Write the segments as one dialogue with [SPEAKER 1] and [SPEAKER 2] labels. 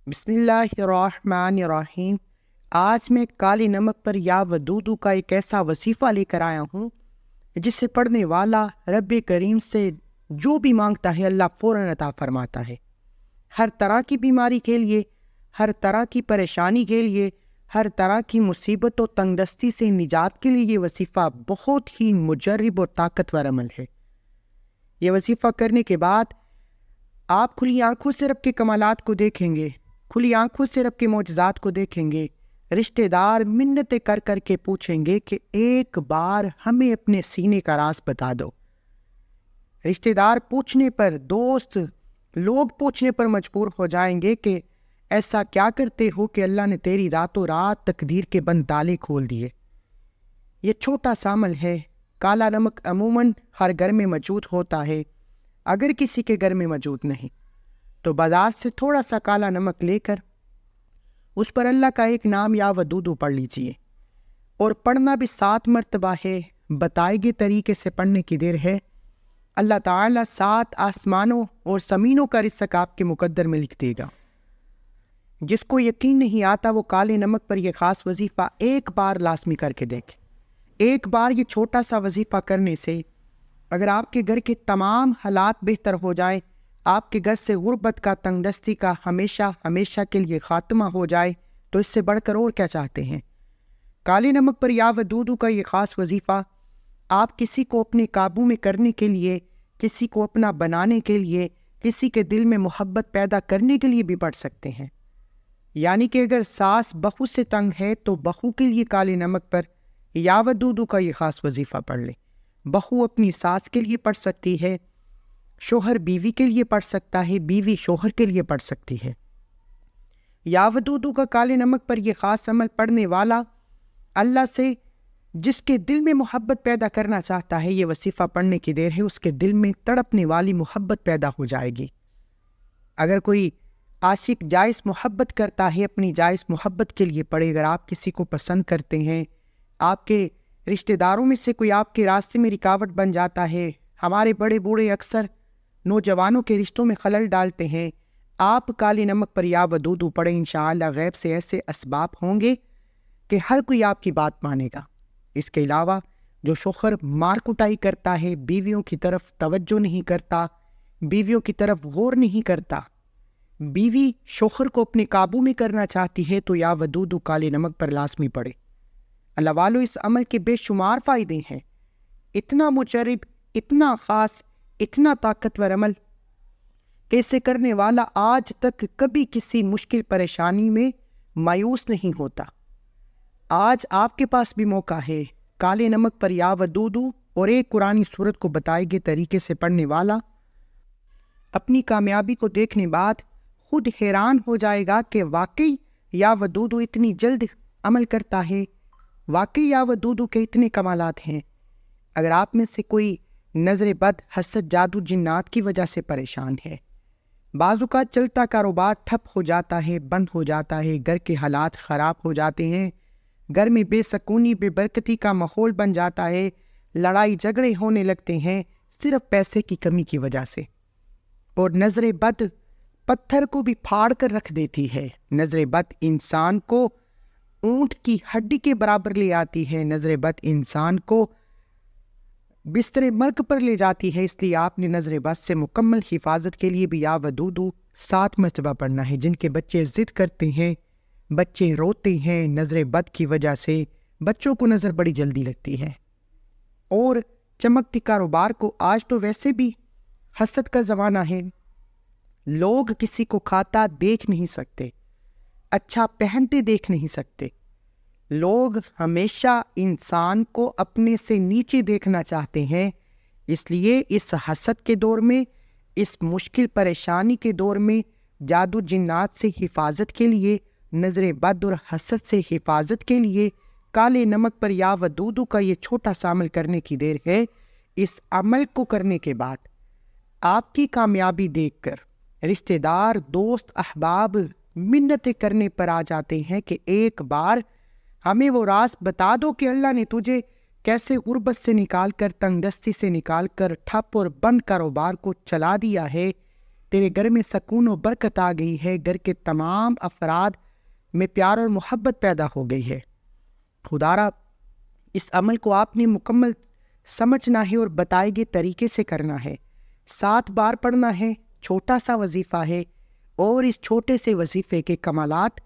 [SPEAKER 1] بسم اللہ الرحمن الرحیم۔ آج میں کالے نمک پر یا ودودو کا ایک ایسا وظیفہ لے کر آیا ہوں جسے پڑھنے والا رب کریم سے جو بھی مانگتا ہے اللہ فوراً عطا فرماتا ہے۔ ہر طرح کی بیماری کے لیے، ہر طرح کی پریشانی کے لیے، ہر طرح کی مصیبت و تنگ دستی سے نجات کے لیے یہ وظیفہ بہت ہی مجرب اور طاقتور عمل ہے۔ یہ وظیفہ کرنے کے بعد آپ کھلی آنکھوں سے رب کے کمالات کو دیکھیں گے، کھلی آنکھوں سے رب کے معجزات کو دیکھیں گے۔ رشتہ دار منتیں کر کر کے پوچھیں گے کہ ایک بار ہمیں اپنے سینے کا راز بتا دو۔ رشتہ دار پوچھنے پر، دوست لوگ پوچھنے پر مجبور ہو جائیں گے کہ ایسا کیا کرتے ہو کہ اللہ نے تیری راتوں رات تقدیر کے بند تالے کھول دیے۔ یہ چھوٹا سا عمل ہے۔ کالا نمک عموماً ہر گھر میں موجود ہوتا ہے۔ اگر کسی کے گھر میں موجود نہیں تو بازار سے تھوڑا سا کالا نمک لے کر اس پر اللہ کا ایک نام یا ودودو پڑھ لیجئے، اور پڑھنا بھی 7 مرتبہ ہے۔ بتائے گئے طریقے سے پڑھنے کی دیر ہے۔ اللہ تعالیٰ 7 آسمانوں اور زمینوں کا رزق آپ کے مقدر میں لکھ دے گا۔ جس کو یقین نہیں آتا وہ کالے نمک پر یہ خاص وظیفہ ایک بار لازمی کر کے دیکھے۔ ایک بار یہ چھوٹا سا وظیفہ کرنے سے اگر آپ کے گھر کے تمام حالات بہتر ہو جائیں، آپ کے گھر سے غربت کا، تنگ دستی کا ہمیشہ کے لیے خاتمہ ہو جائے، تو اس سے بڑھ کر اور کیا چاہتے ہیں؟ کالے نمک پر یا ودودو کا یہ خاص وظیفہ آپ کسی کو اپنے قابو میں کرنے کے لیے، کسی کو اپنا بنانے کے لیے، کسی کے دل میں محبت پیدا کرنے کے لیے بھی پڑھ سکتے ہیں۔ یعنی کہ اگر ساس بہو سے تنگ ہے تو بہو کے لیے کالے نمک پر یا ودودو کا یہ خاص وظیفہ پڑھ لے۔ بہو اپنی ساس کے لیے پڑھ سکتی ہے، شوہر بیوی کے لیے پڑھ سکتا ہے، بیوی شوہر کے لیے پڑھ سکتی ہے۔ یا ودودو کا کالے نمک پر یہ خاص عمل پڑھنے والا اللہ سے جس کے دل میں محبت پیدا کرنا چاہتا ہے، یہ وظیفہ پڑھنے کی دیر ہے، اس کے دل میں تڑپنے والی محبت پیدا ہو جائے گی۔ اگر کوئی عاشق جائز محبت کرتا ہے، اپنی جائز محبت کے لیے پڑھے۔ اگر آپ کسی کو پسند کرتے ہیں، آپ کے رشتہ داروں میں سے کوئی آپ کے راستے میں رکاوٹ بن جاتا ہے، ہمارے بڑے بوڑھے اکثر نوجوانوں کے رشتوں میں خلل ڈالتے ہیں، آپ کالے نمک پر یا ودودو پڑھیں، انشاءاللہ غیب سے ایسے اسباب ہوں گے کہ ہر کوئی آپ کی بات مانے گا۔ اس کے علاوہ جو شوہر مار کٹائی کرتا ہے، بیویوں کی طرف توجہ نہیں کرتا، بیویوں کی طرف غور نہیں کرتا، بیوی شوہر کو اپنے قابو میں کرنا چاہتی ہے، تو یا ودودو کالے نمک پر لازمی پڑھے۔ اللہ والو، اس عمل کے بے شمار فائدے ہیں۔ اتنا مجرب، اتنا خاص، اتنا طاقتور عمل کہ اسے کرنے والا آج تک کبھی کسی مشکل پریشانی میں مایوس نہیں ہوتا۔ آج آپ کے پاس بھی موقع ہے۔ کالے نمک پر یا ودودو اور ایک قرآنی سورت کو بتائے گئے طریقے سے پڑھنے والا اپنی کامیابی کو دیکھنے بعد خود حیران ہو جائے گا کہ واقعی یا ودودو اتنی جلد عمل کرتا ہے، واقعی یا ودودو کے اتنے کمالات ہیں۔ اگر آپ میں سے کوئی نظر بد، حسد، جادو، جنات کی وجہ سے پریشان ہے، بعض اوقات چلتا کاروبار ٹھپ ہو جاتا ہے، بند ہو جاتا ہے، گھر کے حالات خراب ہو جاتے ہیں، گھر میں بے سکونی، بے برکتی کا ماحول بن جاتا ہے، لڑائی جھگڑے ہونے لگتے ہیں صرف پیسے کی کمی کی وجہ سے، اور نظر بد پتھر کو بھی پھاڑ کر رکھ دیتی ہے۔ نظر بد انسان کو اونٹ کی ہڈی کے برابر لے آتی ہے، نظر بد انسان کو بستر مرگ پر لے جاتی ہے۔ اس لیے آپ نے نظر بد سے مکمل حفاظت کے لیے بھی یا ودودو 7 مرتبہ پڑھنا ہے۔ جن کے بچے ضد کرتے ہیں، بچے روتے ہیں نظر بد کی وجہ سے، بچوں کو نظر بڑی جلدی لگتی ہے، اور چمکتی کاروبار کو آج تو ویسے بھی حسد کا زمانہ ہے، لوگ کسی کو کھاتا دیکھ نہیں سکتے، اچھا پہنتے دیکھ نہیں سکتے، لوگ ہمیشہ انسان کو اپنے سے نیچے دیکھنا چاہتے ہیں۔ اس لیے اس حسد کے دور میں، اس مشکل پریشانی کے دور میں جادو جنات سے حفاظت کے لیے، نظر بد اور حسد سے حفاظت کے لیے کالے نمک پر یا ودودو کا یہ چھوٹا سا عمل کرنے کی دیر ہے۔ اس عمل کو کرنے کے بعد آپ کی کامیابی دیکھ کر رشتہ دار، دوست، احباب منتیں کرنے پر آ جاتے ہیں کہ ایک بار ہمیں وہ راز بتا دو کہ اللہ نے تجھے کیسے غربت سے نکال کر، تنگ دستی سے نکال کر ٹھپ اور بند کاروبار کو چلا دیا ہے، تیرے گھر میں سکون و برکت آ گئی ہے، گھر کے تمام افراد میں پیار اور محبت پیدا ہو گئی ہے۔ خدارا اس عمل کو آپ نے مکمل سمجھنا ہے اور بتائے گئے طریقے سے کرنا ہے، 7 بار پڑھنا ہے، چھوٹا سا وظیفہ ہے، اور اس چھوٹے سے وظیفے کے کمالات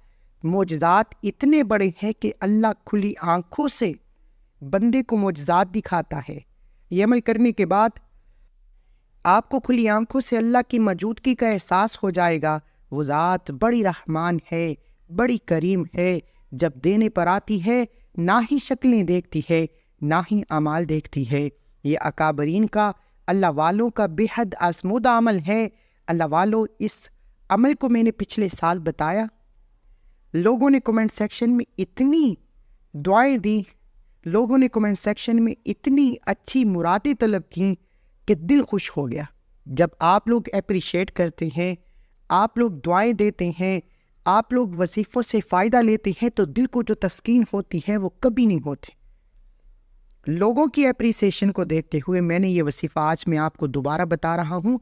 [SPEAKER 1] معجزات اتنے بڑے ہیں کہ اللہ کھلی آنکھوں سے بندے کو معجزات دکھاتا ہے۔ یہ عمل کرنے کے بعد آپ کو کھلی آنکھوں سے اللہ کی موجودگی کا احساس ہو جائے گا۔ وہ ذات بڑی رحمان ہے، بڑی کریم ہے، جب دینے پر آتی ہے نہ ہی شکلیں دیکھتی ہے نہ ہی اعمال دیکھتی ہے۔ یہ اکابرین کا، اللہ والوں کا بے حد آزمودہ عمل ہے۔ اللہ والوں، اس عمل کو میں نے پچھلے سال بتایا، لوگوں نے کمنٹ سیکشن میں اتنی دعائیں دی، لوگوں نے کمنٹ سیکشن میں اتنی اچھی مرادیں طلب کیں کہ دل خوش ہو گیا۔ جب آپ لوگ اپریشیٹ کرتے ہیں، آپ لوگ دعائیں دیتے ہیں، آپ لوگ وظیفوں سے فائدہ لیتے ہیں، تو دل کو جو تسکین ہوتی ہے وہ کبھی نہیں ہوتی۔ لوگوں کی اپریسیشن کو دیکھتے ہوئے میں نے یہ وظیفہ آج میں آپ کو دوبارہ بتا رہا ہوں۔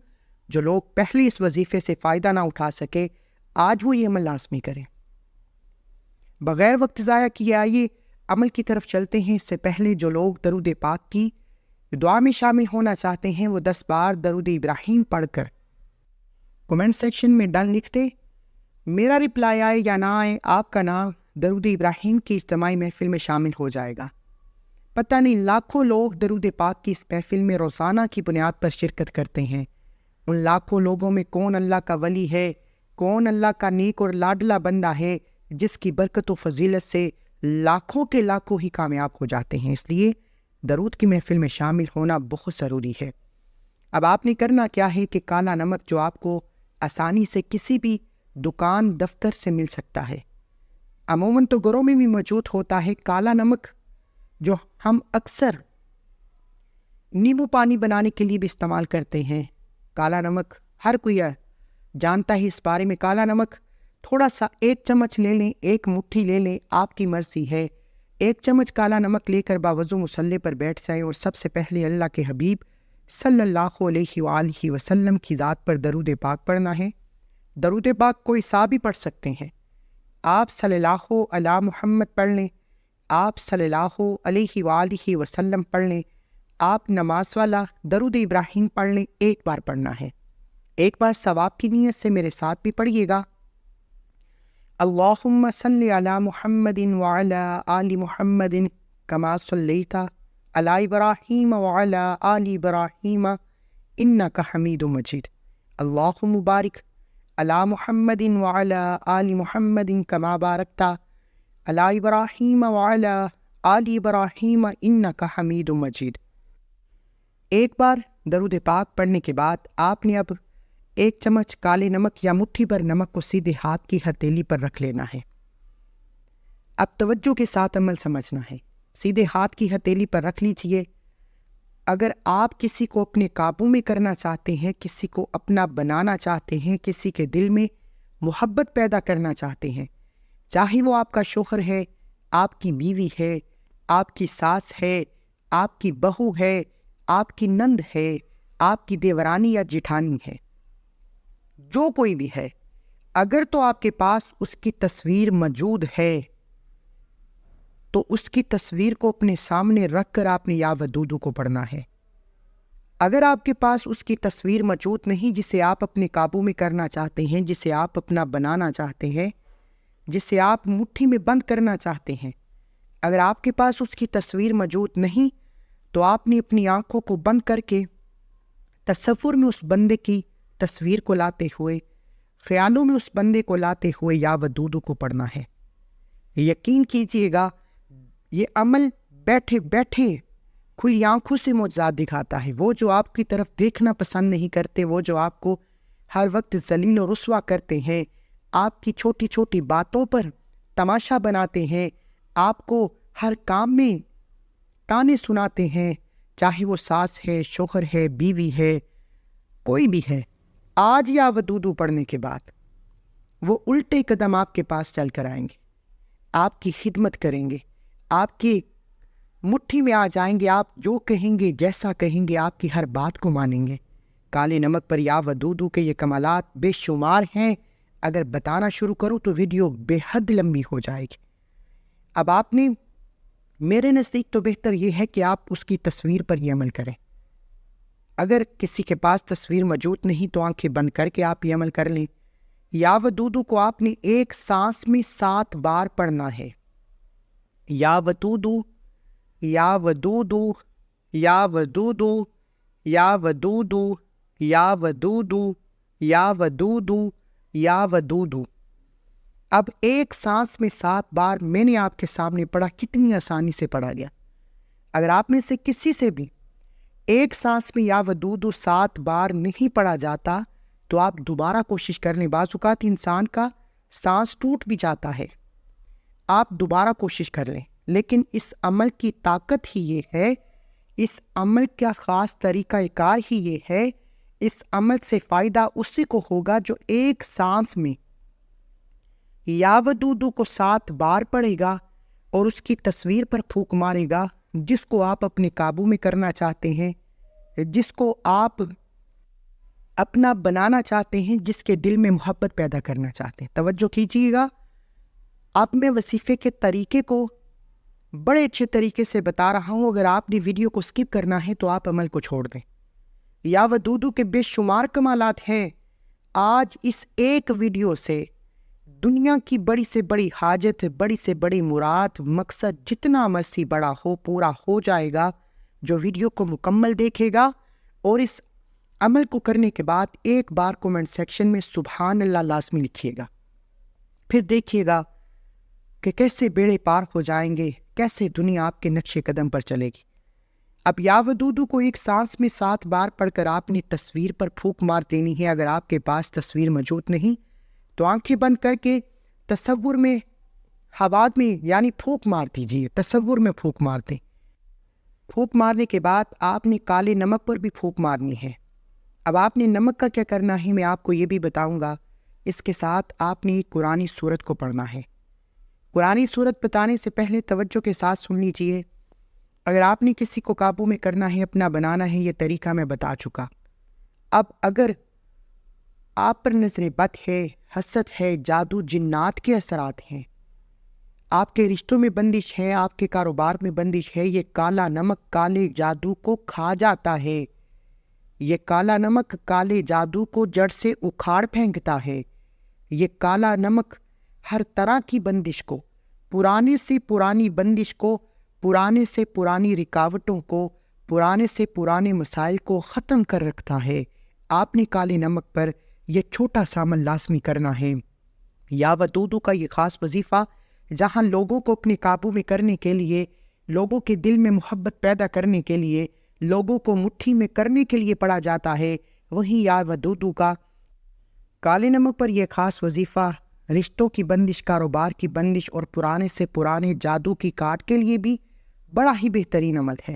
[SPEAKER 1] جو لوگ پہلے اس وظیفے سے فائدہ نہ اٹھا سکے، آج وہ یہ عمل لازمی کریں۔ بغیر وقت ضائع کیے آئیے عمل کی طرف چلتے ہیں۔ اس سے پہلے جو لوگ درود پاک کی دعا میں شامل ہونا چاہتے ہیں، وہ 10 بار درود ابراہیم پڑھ کر کمنٹ سیکشن میں ڈن لکھتے۔ میرا رپلائی آئے یا نہ آئے، آپ کا نام درود ابراہیم کی اجتماعی محفل میں شامل ہو جائے گا۔ پتہ نہیں لاکھوں لوگ درود پاک کی اس محفل میں روزانہ کی بنیاد پر شرکت کرتے ہیں۔ ان لاکھوں لوگوں میں کون اللہ کا ولی ہے، کون اللہ کا نیک اور لاڈلا بندہ ہے، جس کی برکت و فضیلت سے لاکھوں کے لاکھوں ہی کامیاب ہو جاتے ہیں۔ اس لیے درود کی محفل میں شامل ہونا بہت ضروری ہے۔ اب آپ نے کرنا کیا ہے کہ کالا نمک جو آپ کو آسانی سے کسی بھی دکان دفتر سے مل سکتا ہے، عموماً تو گھروں میں بھی موجود ہوتا ہے، کالا نمک جو ہم اکثر نیمبو پانی بنانے کے لیے بھی استعمال کرتے ہیں۔ کالا نمک ہر کوئی جانتا ہے اس بارے میں۔ کالا نمک تھوڑا سا 1 چمچ لے لیں، 1 مٹھی لے لیں، آپ کی مرضی ہے۔ 1 چمچ کالا نمک لے کر باوضو مصلی پر بیٹھ جائیں اور سب سے پہلے اللہ کے حبیب صلی اللہ علیہ وآلہ وسلم کی ذات پر درود پاک پڑھنا ہے۔ درود پاک کوئی سا بھی پڑھ سکتے ہیں۔ آپ صلی اللہ علی محمد پڑھ لیں، آپ صلی اللہ علیہ وآلہ وسلم پڑھ لیں، آپ نماز والا درود ابراہیم پڑھ لیں، 1 بار پڑھنا ہے۔ 1 بار ثواب کی نیت سے میرے ساتھ بھی پڑھیے گا۔ اللہم صلی علی محمد وعلی آل محمد کما صلیت علی ابراہیم وعلی آل ابراہیم انک حمید مجید۔ اللہم بارک علی محمد وعلی آل محمد کما بارکت علی ابراہیم وعلی آل ابراہیم انک حمید مجید۔ 1 بار درود پاک پڑھنے کے بعد آپ نے اب 1 چمچ کالے نمک یا مٹھی بھر نمک کو سیدھے ہاتھ کی ہتھیلی پر رکھ لینا ہے۔ اب توجہ کے ساتھ عمل سمجھنا ہے۔ سیدھے ہاتھ کی ہتھیلی پر رکھ لیجئے۔ اگر آپ کسی کو اپنے قابو میں کرنا چاہتے ہیں، کسی کو اپنا بنانا چاہتے ہیں، کسی کے دل میں محبت پیدا کرنا چاہتے ہیں، چاہے وہ آپ کا شوہر ہے، آپ کی بیوی ہے، آپ کی ساس ہے، آپ کی بہو ہے، آپ کی نند ہے، آپ کی دیورانی یا جٹھانی ہے، جو کوئی بھی ہے، اگر تو آپ کے پاس اس کی تصویر موجود ہے تو اس کی تصویر کو اپنے سامنے رکھ کر آپ نے یا ودودو کو پڑھنا ہے۔ اگر آپ کے پاس اس کی تصویر موجود نہیں جسے آپ اپنے قابو میں کرنا چاہتے ہیں، جسے آپ اپنا بنانا چاہتے ہیں، جسے آپ مٹھی میں بند کرنا چاہتے ہیں، اگر آپ کے پاس اس کی تصویر موجود نہیں تو آپ نے اپنی آنکھوں کو بند کر کے تصور میں اس بندے کی تصویر کو لاتے ہوئے، خیالوں میں اس بندے کو لاتے ہوئے یا ودودو کو پڑھنا ہے۔ یقین کیجئے گا یہ عمل بیٹھے بیٹھے کھلی آنکھوں سے معجزات دکھاتا ہے۔ وہ جو آپ کی طرف دیکھنا پسند نہیں کرتے، وہ جو آپ کو ہر وقت ذلیل و رسوا کرتے ہیں، آپ کی چھوٹی چھوٹی باتوں پر تماشا بناتے ہیں، آپ کو ہر کام میں تانے سناتے ہیں، چاہے وہ ساس ہے، شوہر ہے، بیوی ہے، کوئی بھی ہے، آج یا ودودو پڑھنے کے بعد وہ الٹے قدم آپ کے پاس چل کر آئیں گے، آپ کی خدمت کریں گے، آپ کی مٹھی میں آ جائیں گے، آپ جو کہیں گے، جیسا کہیں گے، آپ کی ہر بات کو مانیں گے۔ کالے نمک پر یا ودودو کے یہ کمالات بے شمار ہیں. اگر بتانا شروع کروں تو ویڈیو بے حد لمبی ہو جائے گی. اب آپ نے میرے نزدیک تو بہتر یہ ہے کہ آپ اس کی تصویر پر یہ عمل کریں. اگر کسی کے پاس تصویر موجود نہیں تو آنکھیں بند کر کے آپ یہ عمل کر لیں. یا ودودو کو آپ نے ایک سانس میں 7 بار پڑھنا ہے. یا ودودو، یا ودودو، یا ودودو، یا ودودو، یا ودودو، یا ودودو، یا ودودو. اب ایک سانس میں 7 بار میں نے آپ کے سامنے پڑھا، کتنی آسانی سے پڑھا گیا. اگر آپ میں سے کسی سے بھی ایک سانس میں یا ودودو 7 بار نہیں پڑھا جاتا تو آپ دوبارہ کوشش کر لیں. بعض اوقات انسان کا سانس ٹوٹ بھی جاتا ہے، آپ دوبارہ کوشش کر لیں. لیکن اس عمل کی طاقت ہی یہ ہے، اس عمل کا خاص طریقہ کار ہی یہ ہے، اس عمل سے فائدہ اسی کو ہوگا جو ایک سانس میں یا ودودو کو 7 بار پڑھے گا اور اس کی تصویر پر پھونک مارے گا جس کو آپ اپنے قابو میں کرنا چاہتے ہیں، جس کو آپ اپنا بنانا چاہتے ہیں، جس کے دل میں محبت پیدا کرنا چاہتے ہیں. توجہ کیجیے گا، اب میں وظیفے کے طریقے کو بڑے اچھے طریقے سے بتا رہا ہوں. اگر آپ نے ویڈیو کو سکپ کرنا ہے تو آپ عمل کو چھوڑ دیں. یا ودودو کے بے شمار کمالات ہیں. آج اس ایک ویڈیو سے دنیا کی بڑی سے بڑی حاجت، بڑی سے بڑی مراد، مقصد جتنا مرضی بڑا ہو پورا ہو جائے گا جو ویڈیو کو مکمل دیکھے گا. اور اس عمل کو کرنے کے بعد ایک بار کومنٹ سیکشن میں سبحان اللہ لازمی لکھیے گا. پھر دیکھیے گا کہ کیسے بیڑے پار ہو جائیں گے، کیسے دنیا آپ کے نقش قدم پر چلے گی. اب یا ودودو کو ایک سانس میں 7 بار پڑھ کر آپ نے تصویر پر پھونک مار دینی ہے. اگر آپ کے پاس تصویر موجود نہیں تو آنکھیں بند کر کے تصور میں ہوا میں یعنی پھونک مار دیجیے. تصور میں پھونک مار دیں. پھونک مارنے کے بعد آپ نے کالے نمک پر بھی پھونک مارنی ہے. اب آپ نے نمک کا کیا کرنا ہے میں آپ کو یہ بھی بتاؤں گا. اس کے ساتھ آپ نے قرآنی سورت کو پڑھنا ہے. قرآنی سورت بتانے سے پہلے توجہ کے ساتھ سن لیجئے. اگر آپ نے کسی کو قابو میں کرنا ہے، اپنا بنانا ہے، یہ طریقہ میں بتا چکا. اب اگر آپ پر نظر بد ہے، حسد ہے، جادو جنات کے اثرات ہیں، آپ کے رشتوں میں بندش ہے، آپ کے کاروبار میں بندش ہے، یہ کالا نمک کالے جادو کو کھا جاتا ہے. یہ کالا نمک کالے جادو کو جڑ سے اکھاڑ پھینکتا ہے. یہ کالا نمک ہر طرح کی بندش کو، پرانے سے پرانی بندش کو، پرانے سے پرانی رکاوٹوں کو، پرانے سے پرانے مسائل کو ختم کر رکھتا ہے. آپ نے کالے نمک پر یہ چھوٹا سا عمل لازمی کرنا ہے. یا ودودو کا یہ خاص وظیفہ جہاں لوگوں کو اپنے قابو میں کرنے کے لیے، لوگوں کے دل میں محبت پیدا کرنے کے لیے، لوگوں کو مٹھی میں کرنے کے لیے پڑھا جاتا ہے، وہیں یا ودودو کا کالے نمک پر یہ خاص وظیفہ رشتوں کی بندش، کاروبار کی بندش اور پرانے سے پرانے جادو کی کاٹ کے لیے بھی بڑا ہی بہترین عمل ہے.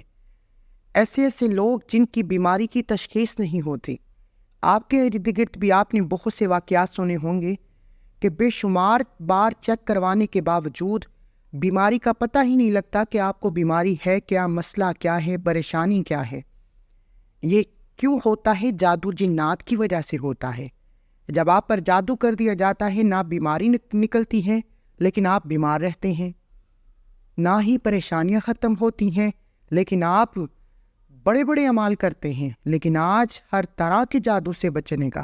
[SPEAKER 1] ایسے ایسے لوگ جن کی بیماری کی تشخیص نہیں ہوتی، آپ کے ارد گرد بھی آپ نے بہت سے واقعات سنے ہوں گے کہ بے شمار بار چیک کروانے کے باوجود بیماری کا پتہ ہی نہیں لگتا کہ آپ کو بیماری ہے کیا، مسئلہ کیا ہے، پریشانی کیا ہے. یہ کیوں ہوتا ہے؟ جادو جنات کی وجہ سے ہوتا ہے. جب آپ پر جادو کر دیا جاتا ہے، نہ بیماری نکلتی ہے لیکن آپ بیمار رہتے ہیں، نہ ہی پریشانیاں ختم ہوتی ہیں لیکن آپ بڑے بڑے اعمال کرتے ہیں. لیکن آج ہر طرح کے جادو سے بچنے کا،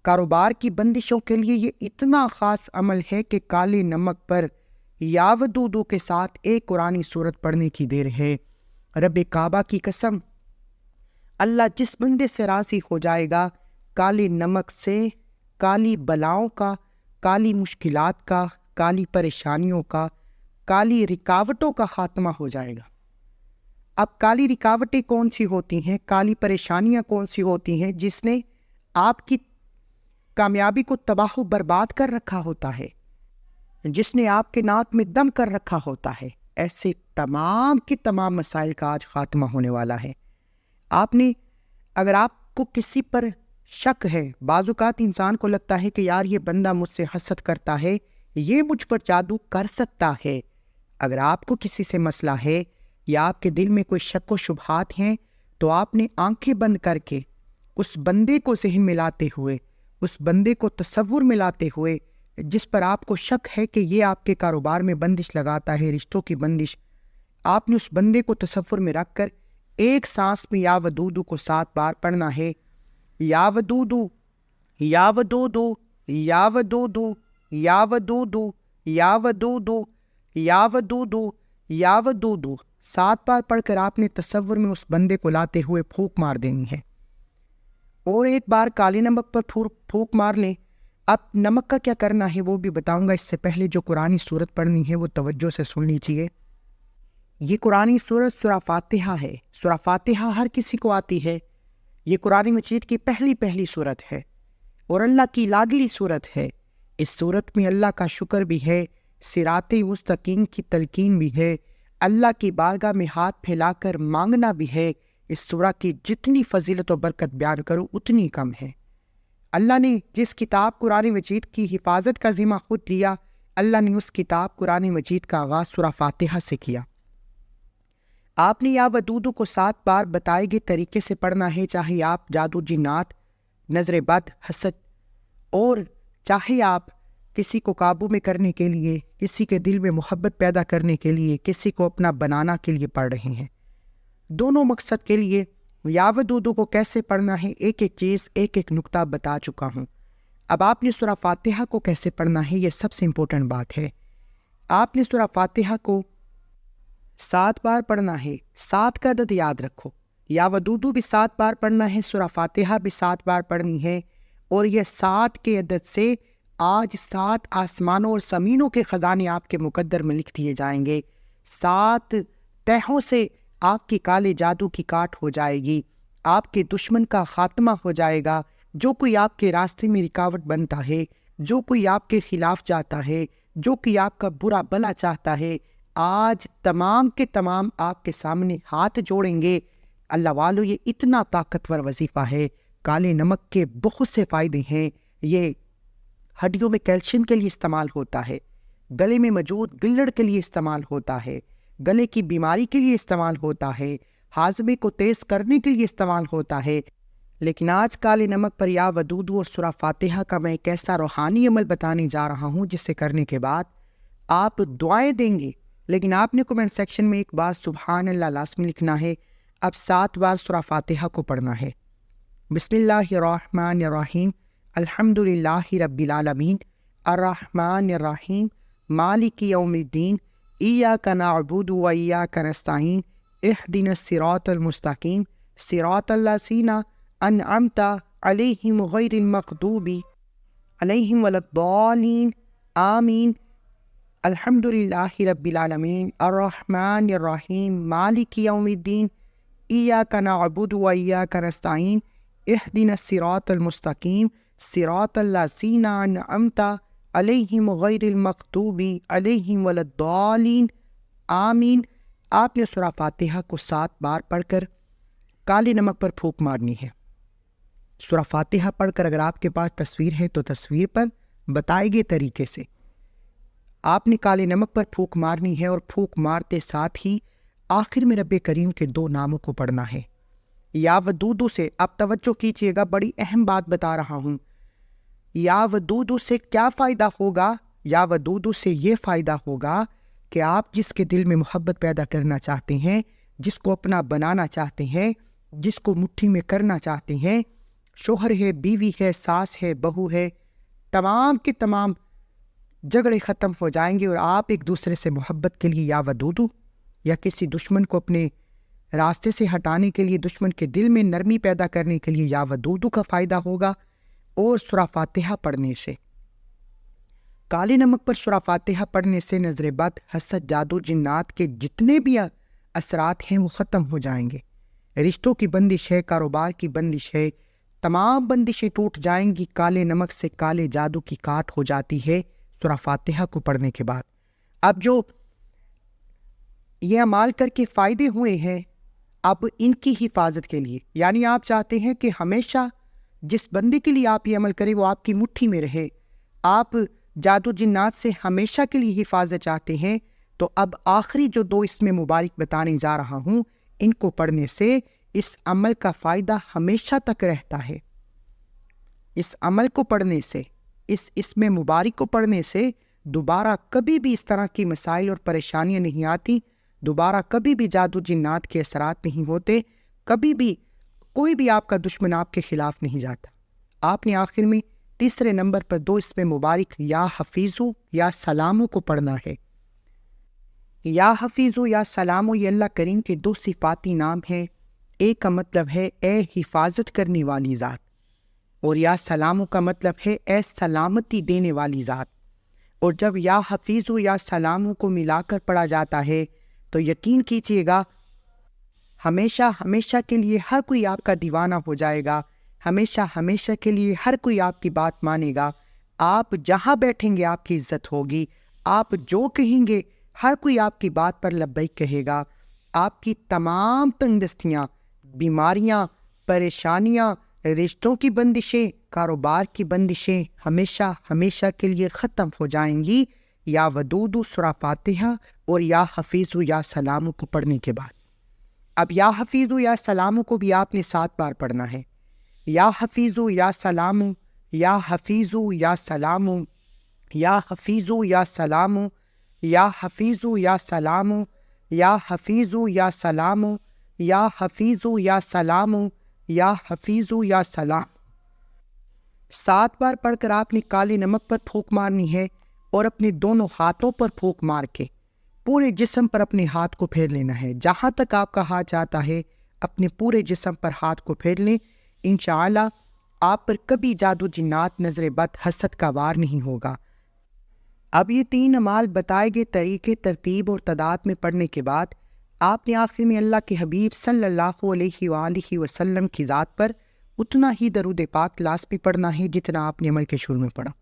[SPEAKER 1] کاروبار کی بندشوں کے لیے یہ اتنا خاص عمل ہے کہ کالے نمک پر یا ودودو کے ساتھ ایک قرآنی سورت پڑھنے کی دیر ہے. رب کعبہ کی قسم، اللہ جس بندے سے راضی ہو جائے گا، کالے نمک سے کالی بلاؤں کا، کالی مشکلات کا، کالی پریشانیوں کا، کالی رکاوٹوں کا خاتمہ ہو جائے گا. اب کالی رکاوٹیں کون سی ہوتی ہیں، کالی پریشانیاں کون سی ہوتی ہیں؟ جس نے آپ کی کامیابی کو تباہ و برباد کر رکھا ہوتا ہے، جس نے آپ کے ناک میں دم کر رکھا ہوتا ہے. ایسے تمام کے تمام مسائل کا آج خاتمہ ہونے والا ہے. آپ نے، اگر آپ کو کسی پر شک ہے، بعض اوقات انسان کو لگتا ہے کہ یار یہ بندہ مجھ سے حسد کرتا ہے، یہ مجھ پر جادو کر سکتا ہے. اگر آپ کو کسی سے مسئلہ ہے یا آپ کے دل میں کوئی شک و شبہات ہیں تو آپ نے آنکھیں بند کر کے اس بندے کو ذہن میں لاتے ہوئے، اس بندے کو تصور میں لاتے ہوئے جس پر آپ کو شک ہے کہ یہ آپ کے کاروبار میں بندش لگاتا ہے، رشتوں کی بندش، آپ نے اس بندے کو تصور میں رکھ کر ایک سانس میں یا ودودو کو 7 بار پڑھنا ہے۔ یا ودودو، یا ودودو، یا ودودو، یا ودودو، یا ودودو، یا ودودو، یا ودودو 7 بار پڑھ کر آپ نے تصور میں اس بندے کو لاتے ہوئے پھونک مار دینی ہے۔ اور ایک بار کالے نمک پر پھونک مار لیں۔ اب نمک کا کیا کرنا ہے وہ بھی بتاؤں گا، اس سے پہلے جو قرآنی صورت پڑھنی ہے وہ توجہ سے سن لیجیے۔ یہ قرآنی صورت سورہ فاتحہ ہے۔ سورہ فاتحہ ہر کسی کو آتی ہے، یہ قرآن مجید کی پہلی صورت ہے اور اللہ کی لاڈلی صورت ہے۔ اس صورت میں اللہ کا شکر بھی ہے، صراط مستقیم کی تلقین بھی ہے، اللہ کی بارگاہ میں ہاتھ پھیلا کر مانگنا بھی ہے۔ اس سورہ کی جتنی فضیلت و برکت بیان کرو اتنی کم ہے۔ اللہ نے جس کتاب قرآن مجید کی حفاظت کا ذمہ خود لیا، اللہ نے اس کتاب قرآن مجید کا آغاز سورہ فاتحہ سے کیا۔ آپ نے یا ودودو کو 7 بار بتائے گئے طریقے سے پڑھنا ہے، چاہے آپ جادو جنات، نظر بد، حسد، اور چاہے آپ کسی کو قابو میں کرنے کے لیے، کسی کے دل میں محبت پیدا کرنے کے لیے، کسی کو اپنا بنانا کے لیے پڑھ رہے ہیں۔ دونوں مقصد کے لیے یا ودودو کو کیسے پڑھنا ہے، ایک ایک چیز، ایک ایک نقطہ بتا چکا ہوں۔ اب آپ نے سورہ فاتحہ کو کیسے پڑھنا ہے، یہ سب سے امپورٹنٹ بات ہے۔ آپ نے سورہ فاتحہ کو 7 بار پڑھنا ہے، 7 کا عدد یاد رکھو۔ یا ودودو بھی 7 بار پڑھنا ہے، سورہ فاتحہ بھی 7 بار پڑھنی ہے، اور یہ 7 کے عدد سے آج 7 آسمانوں اور زمینوں کے خزانے آپ کے مقدر میں لکھ دیے جائیں گے۔ 7 تہوں سے آپ کی کالے جادو کی کاٹ ہو جائے گی، آپ کے دشمن کا خاتمہ ہو جائے گا۔ جو کوئی آپ کے راستے میں رکاوٹ بنتا ہے، جو کوئی آپ کے خلاف جاتا ہے، جو کوئی آپ کا برا بھلا چاہتا ہے، آج تمام کے تمام آپ کے سامنے ہاتھ جوڑیں گے۔ اللہ والو، یہ اتنا طاقتور وظیفہ ہے۔ کالے نمک کے بہت سے فائدے ہیں۔ یہ ہڈیوں میں کیلشیم کے لیے استعمال ہوتا ہے، گلے میں موجود گلڑ کے لیے استعمال ہوتا ہے، گلے کی بیماری کے لیے استعمال ہوتا ہے، ہاضمے کو تیز کرنے کے لیے استعمال ہوتا ہے۔ لیکن آج کالے نمک پر یا ودودو اور سورہ فاتحہ کا میں ایک ایسا روحانی عمل بتانے جا رہا ہوں جسے کرنے کے بعد آپ دعائیں دیں گے، لیکن آپ نے کومنٹ سیکشن میں ایک بار سبحان اللہ لازمی لکھنا ہے۔ اب 7 بار سورہ فاتحہ کو پڑھنا ہے۔ بسم اللہ الرحمن الرحیم، الحمد للہ رب العالمین، الرحمن الرحیم، مالک یوم الدین، ایاک نعبد و ایاک نستعین، اہدنا الصراط المستقیم، صراط الذین انعمت علیہم غیر المغضوب علیہم ولا الضالین، آمین۔ الحمد للہ رب العالمین، الرحمن الرحیم، مالک یوم الدین، ایاک نعبد و ایاک نستعین، اہدنا الصراط المستقیم، صراط الذین انعمت علیہم غیر المغضوب علیہم ولا الضالین، آمین۔ آپ نے سورہ فاتحہ کو 7 بار پڑھ کر کالے نمک پر پھونک مارنی ہے۔ سورہ فاتحہ پڑھ کر اگر آپ کے پاس تصویر ہے تو تصویر پر بتائے گئے طریقے سے آپ نے کالے نمک پر پھونک مارنی ہے، اور پھونک مارتے ساتھ ہی آخر میں رب کریم کے 2 ناموں کو پڑھنا ہے۔ یا ودودو سے آپ توجہ کیجیے گا، بڑی اہم بات بتا رہا ہوں۔ یا ودودو سے کیا فائدہ ہوگا؟ یا ودودو سے یہ فائدہ ہوگا کہ آپ جس کے دل میں محبت پیدا کرنا چاہتے ہیں، جس کو اپنا بنانا چاہتے ہیں، جس کو مٹھی میں کرنا چاہتے ہیں، شوہر ہے، بیوی ہے، ساس ہے، بہو ہے، تمام کے تمام جھگڑے ختم ہو جائیں گے، اور آپ ایک دوسرے سے محبت کے لیے یا ودودو، یا کسی دشمن کو اپنے راستے سے ہٹانے کے لیے، دشمن کے دل میں نرمی پیدا کرنے کے لیے یا ودودو کا فائدہ ہوگا۔ اور سورہ فاتحہ پڑھنے سے، کالے نمک پر سورہ فاتحہ پڑھنے سے نظر بد، حسد، جادو جنات کے جتنے بھی اثرات ہیں وہ ختم ہو جائیں گے۔ رشتوں کی بندش ہے، کاروبار کی بندش ہے، تمام بندشیں ٹوٹ جائیں گی۔ کالے نمک سے کالے جادو کی کاٹ ہو جاتی ہے سورہ فاتحہ کو پڑھنے کے بعد۔ اب جو یہ اعمال کر کے فائدے ہوئے ہیں، اب ان کی حفاظت کے لیے، یعنی آپ چاہتے ہیں کہ ہمیشہ جس بندے کے لیے آپ یہ عمل کریں وہ آپ کی مٹھی میں رہے، آپ جادو جنات سے ہمیشہ کے لیے حفاظت چاہتے ہیں، تو اب آخری جو 2 اس میں مبارک بتانے جا رہا ہوں، ان کو پڑھنے سے اس عمل کا فائدہ ہمیشہ تک رہتا ہے۔ اس عمل کو پڑھنے سے، اس اسم مبارک کو پڑھنے سے دوبارہ کبھی بھی اس طرح کی مسائل اور پریشانیاں نہیں آتی، دوبارہ کبھی بھی جادو جنات کے اثرات نہیں ہوتے، کبھی بھی کوئی بھی آپ کا دشمن آپ کے خلاف نہیں جاتا۔ آپ نے آخر میں تیسرے نمبر پر 2 اسم مبارک یا حفیظو یا سلامو کو پڑھنا ہے۔ یا حفیظو یا سلامو یہ اللہ کریم کے 2 صفاتی نام ہیں۔ ایک کا مطلب ہے اے حفاظت کرنے والی ذات، اور یا سلامو کا مطلب ہے اے سلامتی دینے والی ذات۔ اور جب یا حفیظو یا سلامو کو ملا کر پڑھا جاتا ہے تو یقین کیجیے گا ہمیشہ ہمیشہ کے لیے ہر کوئی آپ کا دیوانہ ہو جائے گا، ہمیشہ ہمیشہ کے لیے ہر کوئی آپ کی بات مانے گا۔ آپ جہاں بیٹھیں گے آپ کی عزت ہوگی، آپ جو کہیں گے ہر کوئی آپ کی بات پر لبیک کہے گا۔ آپ کی تمام تنگ دستیاں، بیماریاں، پریشانیاں، رشتوں کی بندشیں، کاروبار کی بندشیں ہمیشہ ہمیشہ کے لیے ختم ہو جائیں گی۔ یا ودود سورہ فاتحہ اور یا حفیظ یا سلام کو پڑھنے کے بعد۔ اب یا حفیظ یا سلام کو بھی آپ نے 7 بار پڑھنا ہے۔ یا حفیظ یا سلام، یا حفیظ یا سلام، یا حفیظ یا سلام، یا حفیظ یا سلام، یا حفیظ یا سلام، یا حفیظ یا سلام، یا حفیظ یا سلام 7 بار پڑھ کر آپ نے کالے نمک پر پھونک مارنی ہے، اور اپنے دونوں ہاتھوں پر پھونک مار کے پورے جسم پر اپنے ہاتھ کو پھیر لینا ہے۔ جہاں تک آپ کا ہاتھ جاتا ہے اپنے پورے جسم پر ہاتھ کو پھیر لیں۔ انشاءاللہ آپ پر کبھی جادو جنات، نظر بد، حسد کا وار نہیں ہوگا۔ اب یہ 3 اعمال بتائے گئے طریقے، ترتیب اور تعداد میں پڑھنے کے بعد آپ نے آخر میں اللہ کے حبیب صلی اللہ علیہ وآلہ وسلم کی ذات پر اتنا ہی درود پاک لازمی پڑھنا ہے جتنا آپ نے عمل کے شروع میں پڑھا۔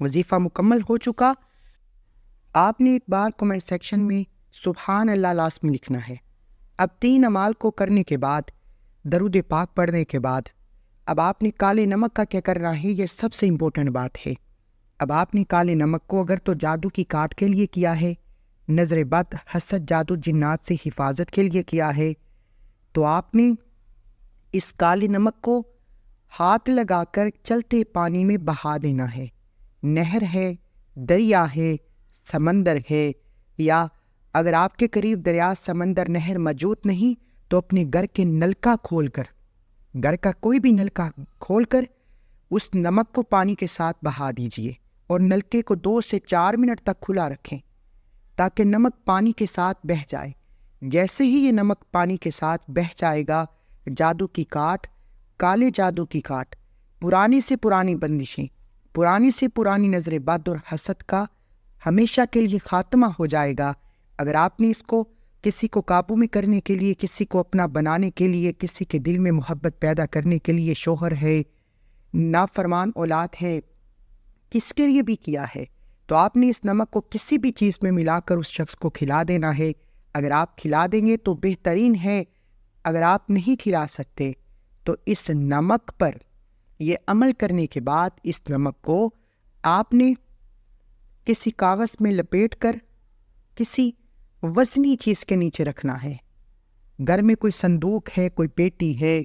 [SPEAKER 1] وظیفہ مکمل ہو چکا۔ آپ نے ایک بار کمنٹ سیکشن میں سبحان اللہ لازمی لکھنا ہے۔ اب 3 اعمال کو کرنے کے بعد، درود پاک پڑھنے کے بعد، اب آپ نے کالے نمک کا کیا کرنا ہے، یہ سب سے امپورٹنٹ بات ہے۔ اب آپ نے کالے نمک کو اگر تو جادو کی کاٹ کے لیے کیا ہے، نظر بد، حسد، جادو جنات سے حفاظت کے لیے کیا ہے، تو آپ نے اس کالے نمک کو ہاتھ لگا کر چلتے پانی میں بہا دینا ہے۔ نہر ہے، دریا ہے، سمندر ہے، یا اگر آپ کے قریب دریا، سمندر، نہر موجود نہیں تو اپنے گھر کے نلکا کھول کر، گھر کا کوئی بھی نلکا کھول کر اس نمک کو پانی کے ساتھ بہا دیجئے، اور نلکے کو 2 سے 4 منٹ تک کھلا رکھیں تاکہ نمک پانی کے ساتھ بہہ جائے۔ جیسے ہی یہ نمک پانی کے ساتھ بہہ جائے گا، جادو کی کاٹ، کالے جادو کی کاٹ، پرانی سے پرانی بندشیں، پرانی سے پرانی نظر بد اور حسد کا ہمیشہ کے لیے خاتمہ ہو جائے گا۔ اگر آپ نے اس کو کسی کو قابو میں کرنے کے لیے، کسی کو اپنا بنانے کے لیے، کسی کے دل میں محبت پیدا کرنے کے لیے، شوہر ہے، نافرمان اولاد ہے، کس کے لیے بھی کیا ہے، تو آپ نے اس نمک کو کسی بھی چیز میں ملا کر اس شخص کو کھلا دینا ہے۔ اگر آپ کھلا دیں گے تو بہترین ہے، اگر آپ نہیں کھلا سکتے تو اس نمک پر یہ عمل کرنے کے بعد اس نمک کو آپ نے کسی کاغذ میں لپیٹ کر کسی وزنی چیز کے نیچے رکھنا ہے۔ گھر میں کوئی صندوق ہے، کوئی پیٹی ہے،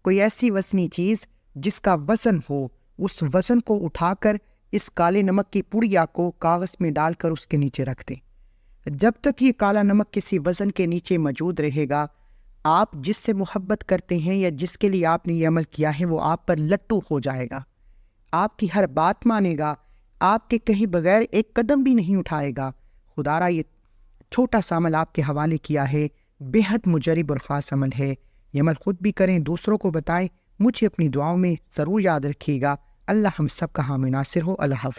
[SPEAKER 1] کوئی ایسی وزنی چیز جس کا وزن ہو، اس وزن کو اٹھا کر اس کالے نمک کی پڑیا کو کاغذ میں ڈال کر اس کے نیچے رکھ دیں۔ جب تک یہ کالا نمک کسی وزن کے نیچے موجود رہے گا، آپ جس سے محبت کرتے ہیں یا جس کے لیے آپ نے یہ عمل کیا ہے وہ آپ پر لٹو ہو جائے گا، آپ کی ہر بات مانے گا، آپ کے کہیں بغیر ایک قدم بھی نہیں اٹھائے گا۔ خدا را یہ چھوٹا سا عمل آپ کے حوالے کیا ہے، بہت مجرب اور خاص عمل ہے۔ یہ عمل خود بھی کریں، دوسروں کو بتائیں، مجھے اپنی دعاؤں میں ضرور یاد رکھیے گا۔ اللہ ہم سب کا حامی ناصر ہو۔ اللہ حافظ۔